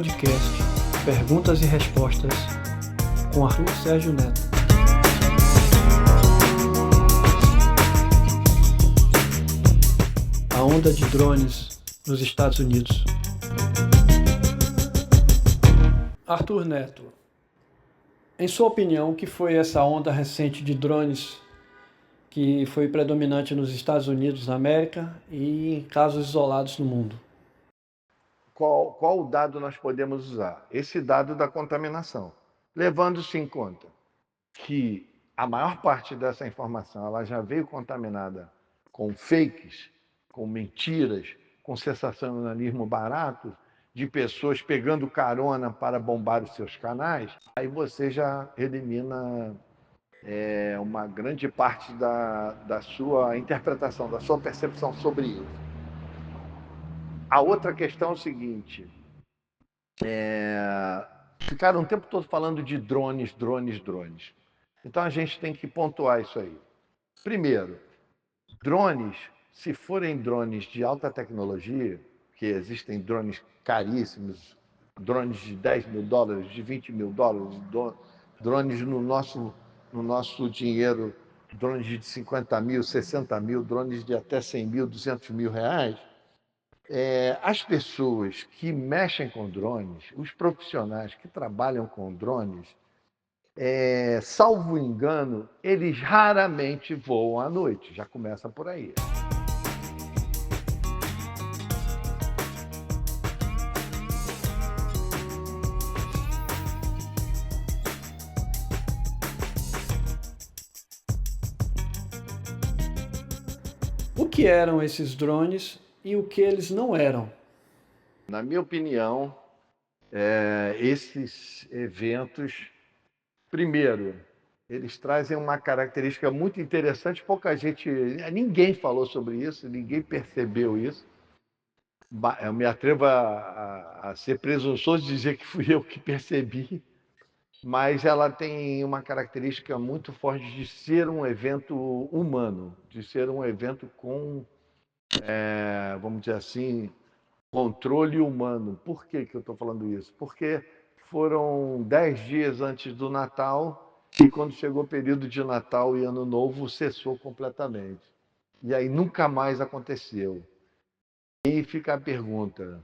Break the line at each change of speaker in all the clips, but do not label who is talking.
podcast Perguntas e Respostas com Arthur Sérgio Neto. A onda de drones nos Estados Unidos. Arthur Neto, em sua opinião, o que foi essa onda recente de drones que foi predominante nos Estados Unidos da América e em casos isolados no mundo?
Qual dado nós podemos usar? Esse dado da contaminação, levando-se em conta que a maior parte dessa informação ela já veio contaminada com fakes, com mentiras, com sensacionalismo barato, de pessoas pegando carona para bombar os seus canais, aí você já elimina uma grande parte da sua interpretação, da sua percepção sobre isso. A outra questão é o seguinte: ficaram o tempo todo falando de drones, drones, drones. Então a gente tem que pontuar isso aí. Primeiro, drones, se forem drones de alta tecnologia, que existem drones caríssimos, drones de 10 mil dólares, de 20 mil dólares, drones no nosso dinheiro, drones de 50 mil, 60 mil, drones de até 100 mil, 200 mil reais. As pessoas que mexem com drones, os profissionais que trabalham com drones, salvo engano, eles raramente voam à noite. Já começa por aí.
O que eram esses drones e o que eles não eram?
Na minha opinião, esses eventos, primeiro, eles trazem uma característica muito interessante. Ninguém falou sobre isso, ninguém percebeu isso. Eu me atrevo a ser presunçoso de dizer que fui eu que percebi, mas ela tem uma característica muito forte de ser um evento humano, de ser um evento com, vamos dizer assim, controle humano. Por que eu estou falando isso? Porque foram 10 dias antes do Natal e quando chegou o período de Natal e Ano Novo, cessou completamente. E aí nunca mais aconteceu. E fica a pergunta: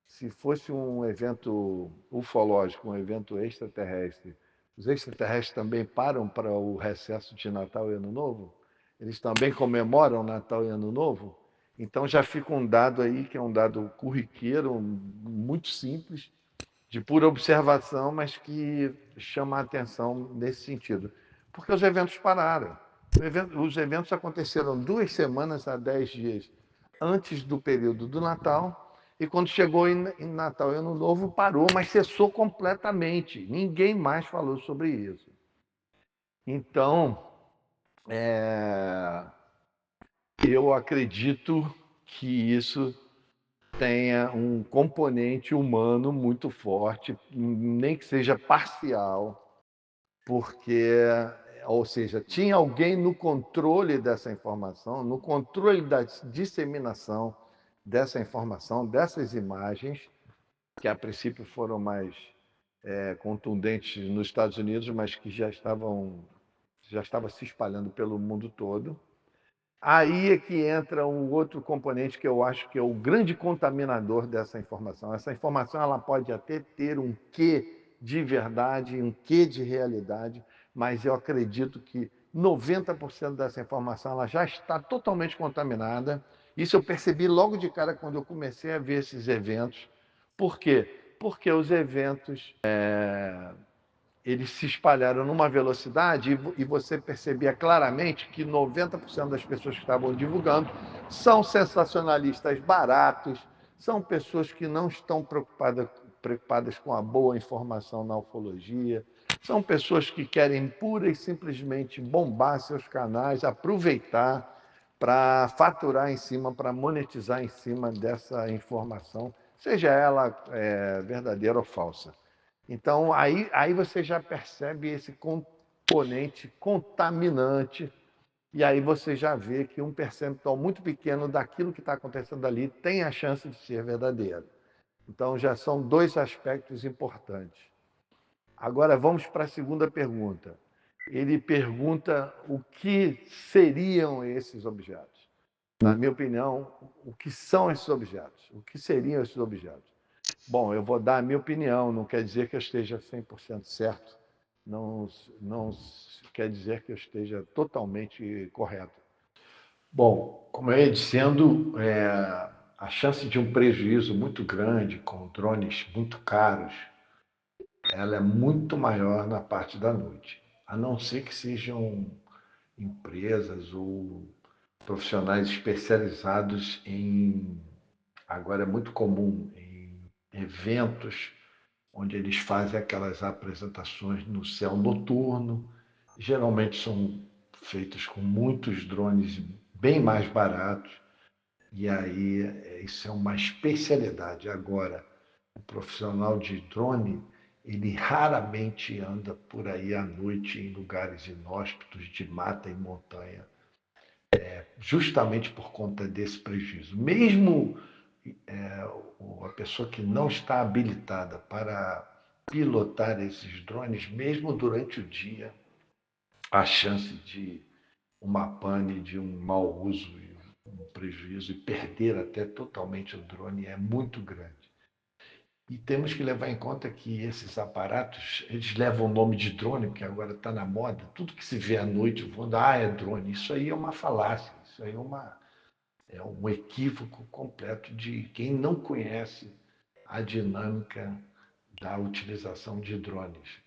se fosse um evento ufológico, um evento extraterrestre, os extraterrestres também param para o recesso de Natal e Ano Novo? Eles também comemoram Natal e Ano Novo? Então já fica um dado aí, que é um dado corriqueiro, muito simples, de pura observação, mas que chama a atenção nesse sentido. Porque os eventos pararam. Os eventos aconteceram 2 semanas a 10 dias antes do período do Natal, e quando chegou em Natal e Ano Novo, parou, mas cessou completamente. Ninguém mais falou sobre isso. Então, eu acredito que isso tenha um componente humano muito forte, nem que seja parcial, porque, ou seja, tinha alguém no controle dessa informação, no controle da disseminação dessa informação, dessas imagens, que a princípio foram mais contundentes nos Estados Unidos, mas que já estava se espalhando pelo mundo todo. Aí é que entra um outro componente que eu acho que é o grande contaminador dessa informação. Essa informação ela pode até ter um quê de verdade, um quê de realidade, mas eu acredito que 90% dessa informação ela já está totalmente contaminada. Isso eu percebi logo de cara quando eu comecei a ver esses eventos. Por quê? Porque os eventos eles se espalharam numa velocidade e você percebia claramente que 90% das pessoas que estavam divulgando são sensacionalistas baratos, são pessoas que não estão preocupadas com a boa informação na ufologia, são pessoas que querem pura e simplesmente bombar seus canais, aproveitar para faturar em cima, para monetizar em cima dessa informação, seja ela verdadeira ou falsa. Então, aí você já percebe esse componente contaminante, e aí você já vê que um percentual muito pequeno daquilo que está acontecendo ali tem a chance de ser verdadeiro. Então, já são dois aspectos importantes. Agora, vamos para a segunda pergunta. Ele pergunta o que seriam esses objetos. Na minha opinião, o que são esses objetos? O que seriam esses objetos? Bom, eu vou dar a minha opinião, não quer dizer que eu esteja 100% certo, não, não quer dizer que eu esteja totalmente correto. Bom, como eu ia dizendo, a chance de um prejuízo muito grande com drones muito caros, ela é muito maior na parte da noite, a não ser que sejam empresas ou profissionais especializados em, agora é muito comum, em eventos onde eles fazem aquelas apresentações no céu noturno. Geralmente são feitas com muitos drones bem mais baratos, e aí isso é uma especialidade. Agora, o profissional de drone, ele raramente anda por aí à noite em lugares inóspitos de mata e montanha, justamente por conta desse prejuízo. Mesmo a pessoa que não está habilitada para pilotar esses drones, mesmo durante o dia, a chance de uma pane, de um mau uso e um prejuízo e perder até totalmente o drone é muito grande. E temos que levar em conta que esses aparatos, eles levam o nome de drone, porque agora está na moda, tudo que se vê à noite voando, é drone. Isso aí é uma falácia, isso aí é um equívoco completo de quem não conhece a dinâmica da utilização de drones.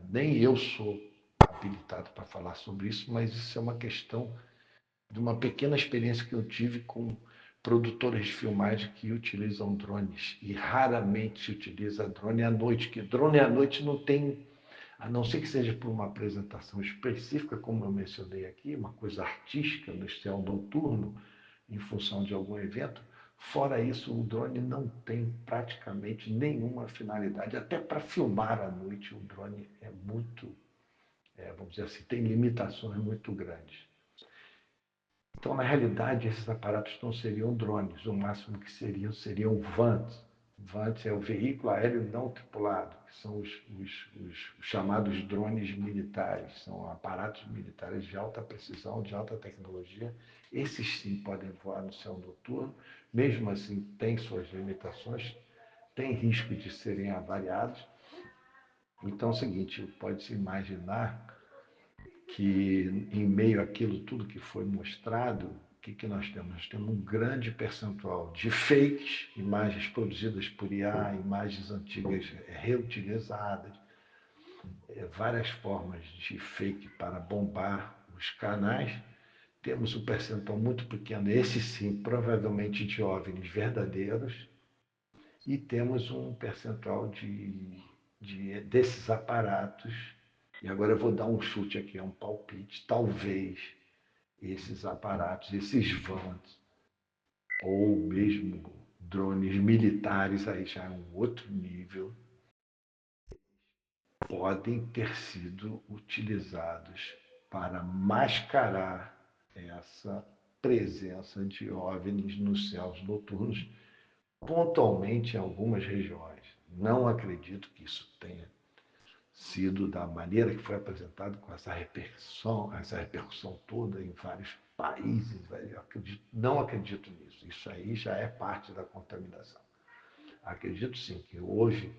Nem eu sou habilitado para falar sobre isso, mas isso é uma questão de uma pequena experiência que eu tive com produtores de filmagem que utilizam drones. E raramente se utiliza drone à noite, que drone à noite não tem, a não ser que seja por uma apresentação específica, como eu mencionei aqui, uma coisa artística no céu noturno, em função de algum evento. Fora isso, o drone não tem praticamente nenhuma finalidade. Até para filmar à noite, o drone é muito, vamos dizer assim, tem limitações muito grandes. Então, na realidade, esses aparatos não seriam drones, o máximo que seriam VANTs. VANTs é o veículo aéreo não tripulado, que são os chamados drones militares, são aparatos militares de alta precisão, de alta tecnologia. Esses sim podem voar no céu noturno, mesmo assim tem suas limitações, tem risco de serem avariados. Então é o seguinte, pode-se imaginar que em meio àquilo tudo que foi mostrado, o que nós temos? Nós temos um grande percentual de fakes, imagens produzidas por IA, imagens antigas reutilizadas, várias formas de fake para bombar os canais. Temos um percentual muito pequeno, esse sim, provavelmente de OVNIs verdadeiros, e temos um percentual desses aparatos. E agora eu vou dar um chute aqui, é um palpite. Talvez esses aparatos, esses vans, ou mesmo drones militares, aí já é um outro nível, podem ter sido utilizados para mascarar essa presença de OVNIs nos céus noturnos, pontualmente em algumas regiões. Não acredito que isso tenha sido da maneira que foi apresentado, com essa repercussão toda em vários países. Não acredito nisso. Isso aí já é parte da contaminação. Acredito sim que houve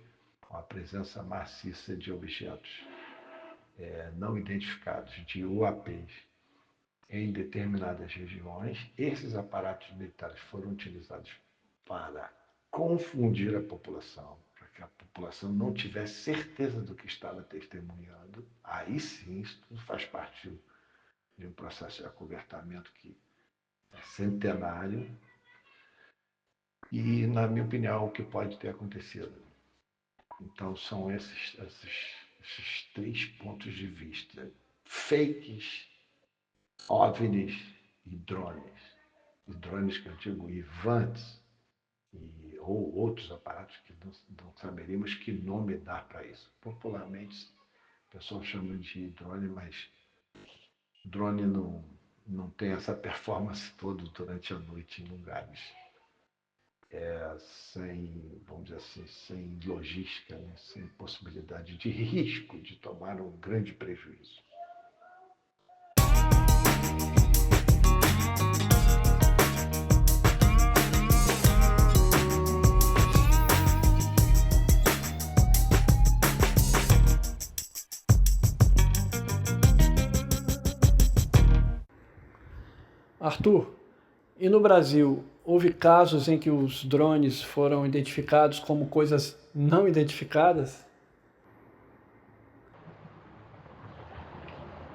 uma presença maciça de objetos não identificados, de UAPs, em determinadas regiões. Esses aparatos militares foram utilizados para confundir a população, para que a população não tivesse certeza do que estava testemunhando. Aí sim, isso tudo faz parte de um processo de acobertamento que é centenário. E, na minha opinião, o que pode ter acontecido. Então, são esses três pontos de vista: fakes, OVNIs e drones. E drones que eu digo, IVANTs, ou outros aparatos que não saberíamos que nome dar para isso. Popularmente, o pessoal chama de drone, mas drone não tem essa performance toda durante a noite em lugares sem, vamos dizer assim, sem logística, né? Sem possibilidade de risco de tomar um grande prejuízo.
Arthur, e no Brasil, houve casos em que os drones foram identificados como coisas não identificadas?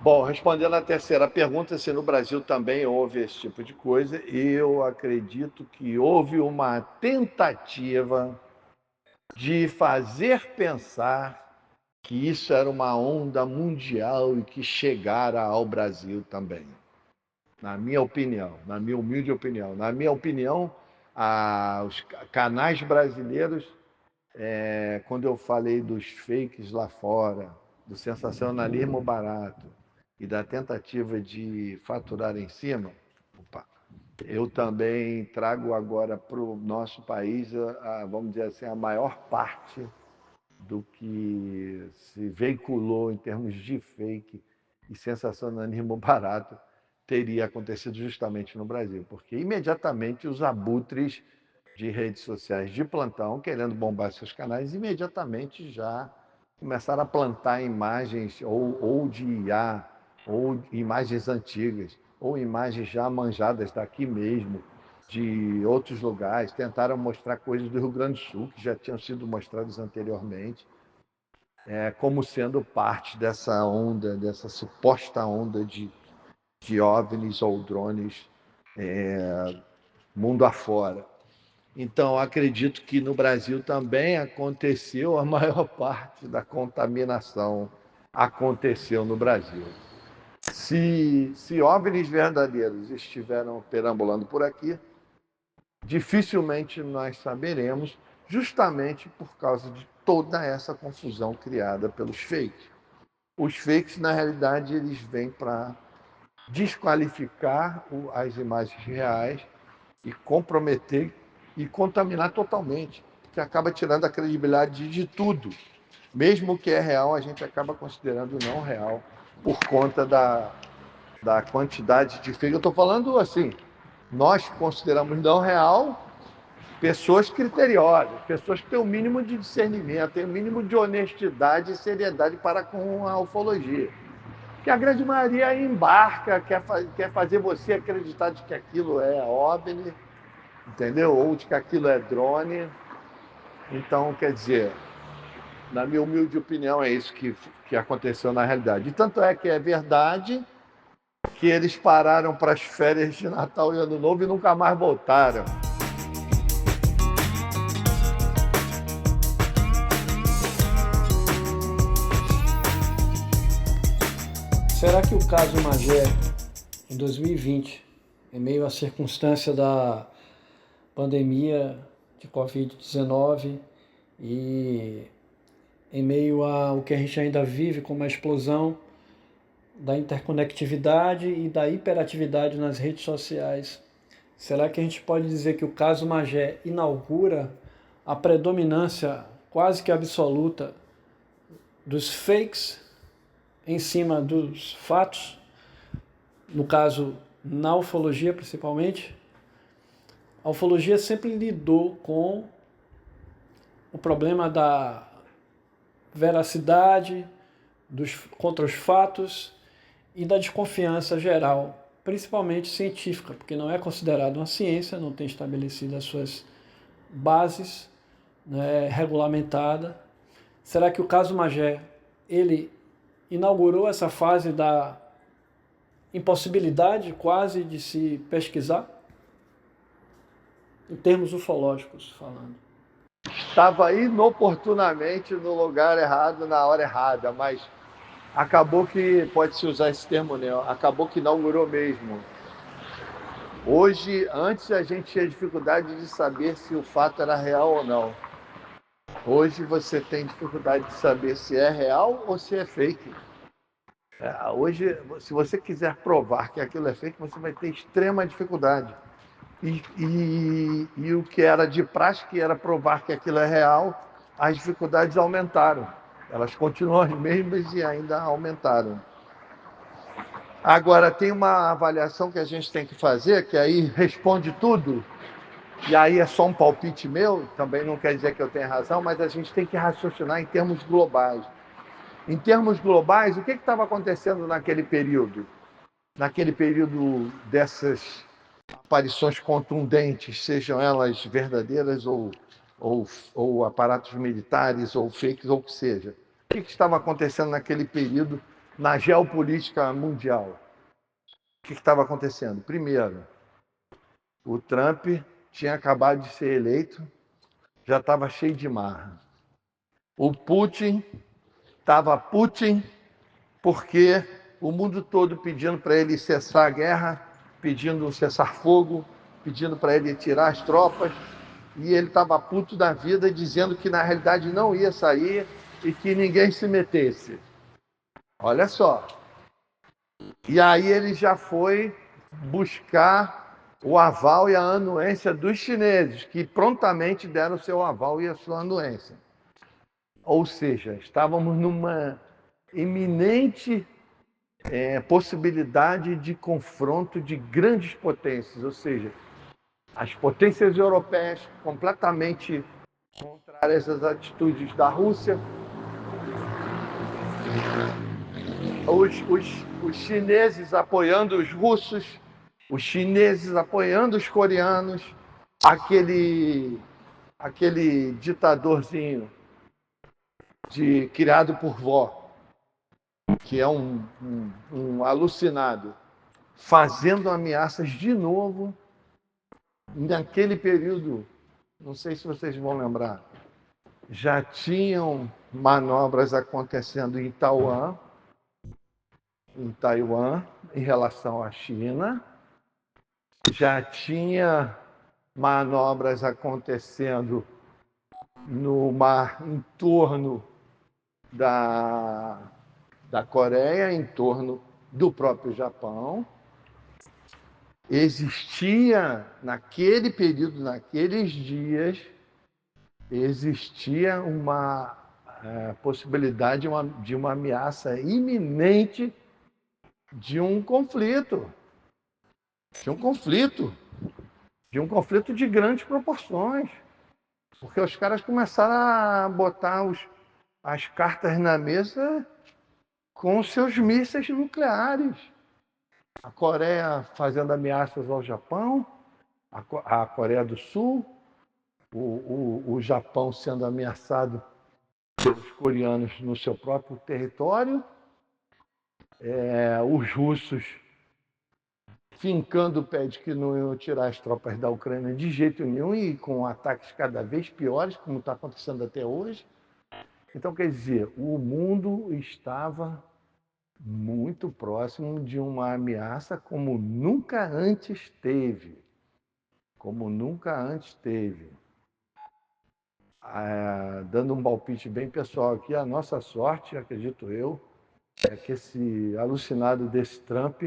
Bom, respondendo à terceira pergunta, se no Brasil também houve esse tipo de coisa, eu acredito que houve uma tentativa de fazer pensar que isso era uma onda mundial e que chegara ao Brasil também. Na minha opinião, na minha humilde opinião. Na minha opinião, os canais brasileiros, quando eu falei dos fakes lá fora, do sensacionalismo barato e da tentativa de faturar em cima, opa, eu também trago agora para o nosso país, vamos dizer assim, a maior parte do que se veiculou em termos de fake e sensacionalismo barato teria acontecido justamente no Brasil, porque imediatamente os abutres de redes sociais de plantão, querendo bombar seus canais, imediatamente já começaram a plantar imagens ou de IA, ou imagens antigas, ou imagens já manjadas daqui mesmo, de outros lugares, tentaram mostrar coisas do Rio Grande do Sul, que já tinham sido mostradas anteriormente, como sendo parte dessa onda, dessa suposta onda de OVNIs ou drones mundo afora. Então, acredito que no Brasil também aconteceu, a maior parte da contaminação aconteceu no Brasil. Se OVNIs verdadeiros estiveram perambulando por aqui, dificilmente nós saberemos, justamente por causa de toda essa confusão criada pelos fakes. Os fakes, na realidade, eles vêm para desqualificar as imagens reais e comprometer e contaminar totalmente, que acaba tirando a credibilidade de tudo. Mesmo o que é real, a gente acaba considerando não real por conta da quantidade de fake. Eu estou falando assim, nós consideramos não real pessoas criteriosas, pessoas que têm o mínimo de discernimento, têm o mínimo de honestidade e seriedade para com a ufologia. Que a grande maioria embarca, quer fazer você acreditar de que aquilo é OVNI, entendeu? Ou de que aquilo é drone. Então, quer dizer, na minha humilde opinião, é isso que aconteceu na realidade. E tanto é que é verdade que eles pararam para as férias de Natal e Ano Novo e nunca mais voltaram.
Será que o caso Magé, em 2020, em meio à circunstância da pandemia de Covid-19 e em meio ao que a gente ainda vive como a explosão da interconectividade e da hiperatividade nas redes sociais, será que a gente pode dizer que o caso Magé inaugura a predominância quase que absoluta dos fakes em cima dos fatos, no caso na ufologia principalmente? A ufologia sempre lidou com o problema da veracidade contra os fatos e da desconfiança geral, principalmente científica, porque não é considerado uma ciência, não tem estabelecido as suas bases, né, regulamentada. Será que o caso Magé, ele inaugurou essa fase da impossibilidade quase de se pesquisar? Em termos ufológicos falando.
Estava inoportunamente no lugar errado, na hora errada, mas acabou que, pode-se usar esse termo, né? Acabou que inaugurou mesmo. Hoje, antes a gente tinha dificuldade de saber se o fato era real ou não. Hoje você tem dificuldade de saber se é real ou se é fake. Hoje, se você quiser provar que aquilo é fake, você vai ter extrema dificuldade. e o que era de praxe, que era provar que aquilo é real, as dificuldades aumentaram. Elas continuam as mesmas e ainda aumentaram. Agora, tem uma avaliação que a gente tem que fazer, que aí responde tudo, e aí é só um palpite meu, também não quer dizer que eu tenha razão, mas a gente tem que raciocinar em termos globais. Em termos globais, o que estava acontecendo naquele período? Naquele período dessas aparições contundentes, sejam elas verdadeiras ou aparatos militares, ou fakes, ou o que seja. O que estava acontecendo naquele período na geopolítica mundial? O que estava acontecendo? Primeiro, o Trump tinha acabado de ser eleito, já estava cheio de marra. O Putin estava Putin porque o mundo todo pedindo para ele cessar a guerra, pedindo um cessar-fogo, pedindo para ele tirar as tropas, e ele estava puto da vida, dizendo que na realidade não ia sair e que ninguém se metesse. Olha só. E aí ele já foi buscar o aval e a anuência dos chineses, que prontamente deram seu aval e a sua anuência. Ou seja, estávamos numa iminente possibilidade de confronto de grandes potências, ou seja, as potências europeias completamente contrárias às atitudes da Rússia, os chineses apoiando os russos, os chineses apoiando os coreanos, aquele ditadorzinho criado por vó, que é um alucinado, fazendo ameaças de novo. Naquele período, não sei se vocês vão lembrar, já tinham manobras acontecendo em Taiwan, em relação à China, já tinha manobras acontecendo no mar em torno da Coreia, em torno do próprio Japão. Existia, naquele período, naqueles dias, existia uma possibilidade de uma ameaça iminente de um conflito. De um conflito. De um conflito de grandes proporções. Porque os caras começaram a botar as cartas na mesa com os seus mísseis nucleares. A Coreia fazendo ameaças ao Japão, a Coreia do Sul, o Japão sendo ameaçado pelos coreanos no seu próprio território, os russos fincando o pé de que não iam tirar as tropas da Ucrânia de jeito nenhum e com ataques cada vez piores, como está acontecendo até hoje. Então, quer dizer, o mundo estava muito próximo de uma ameaça como nunca antes teve. Como nunca antes teve. Dando um palpite bem pessoal aqui, a nossa sorte, acredito eu, é que esse alucinado desse Trump,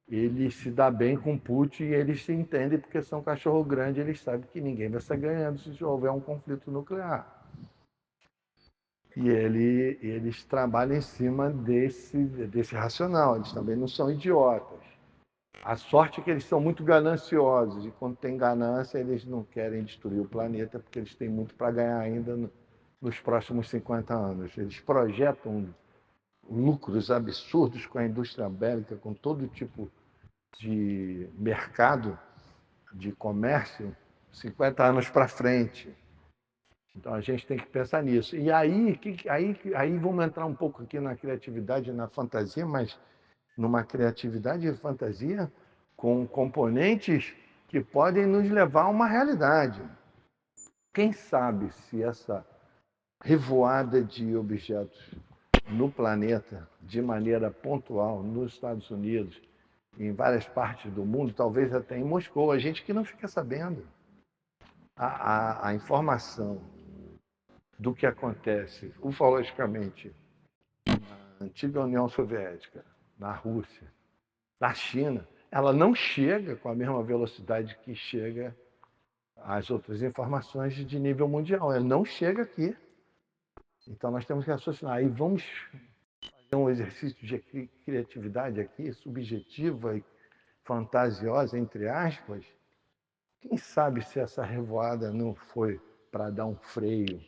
ele se dá bem com Putin e eles se entendem porque são cachorro grande, eles sabem que ninguém vai sair ganhando se houver um conflito nuclear. E eles trabalham em cima desse racional, eles também não são idiotas. A sorte é que eles são muito gananciosos e quando tem ganância eles não querem destruir o planeta porque eles têm muito para ganhar ainda nos próximos 50 anos. Eles projetam lucros absurdos com a indústria bélica, com todo tipo de mercado, de comércio, 50 anos para frente. Então a gente tem que pensar nisso. E aí vamos entrar um pouco aqui na criatividade e na fantasia, mas numa criatividade e fantasia com componentes que podem nos levar a uma realidade. Quem sabe se essa revoada de objetos no planeta, de maneira pontual, nos Estados Unidos, em várias partes do mundo, talvez até em Moscou, a gente que não fica sabendo. A informação do que acontece ufologicamente na antiga União Soviética, na Rússia, na China, ela não chega com a mesma velocidade que chega as outras informações de nível mundial. Ela não chega aqui. Então nós temos que raciocinar. E vamos fazer um exercício de criatividade aqui, subjetiva e fantasiosa, entre aspas. Quem sabe se essa revoada não foi para dar um freio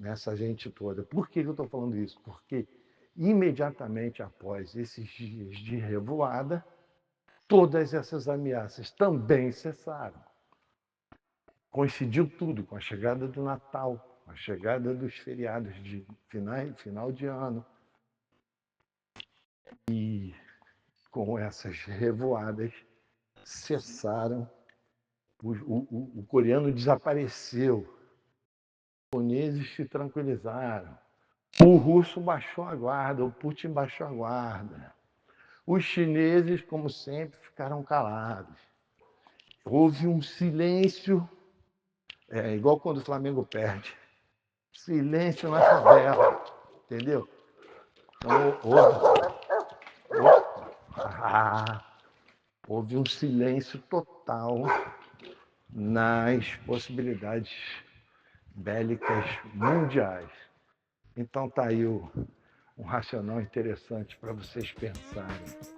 nessa gente toda. Por que eu estou falando isso? Porque imediatamente após esses dias de revoada, todas essas ameaças também cessaram. Coincidiu tudo com a chegada do Natal, com a chegada dos feriados de final de ano. E com essas revoadas cessaram. O coreano desapareceu. Os japoneses se tranquilizaram. O russo baixou a guarda, o Putin baixou a guarda. Os chineses, como sempre, ficaram calados. Houve um silêncio, igual quando o Flamengo perde. Silêncio na favela, entendeu? Então, houve um silêncio total nas possibilidades bélicas mundiais. Então tá aí um racional interessante para vocês pensarem.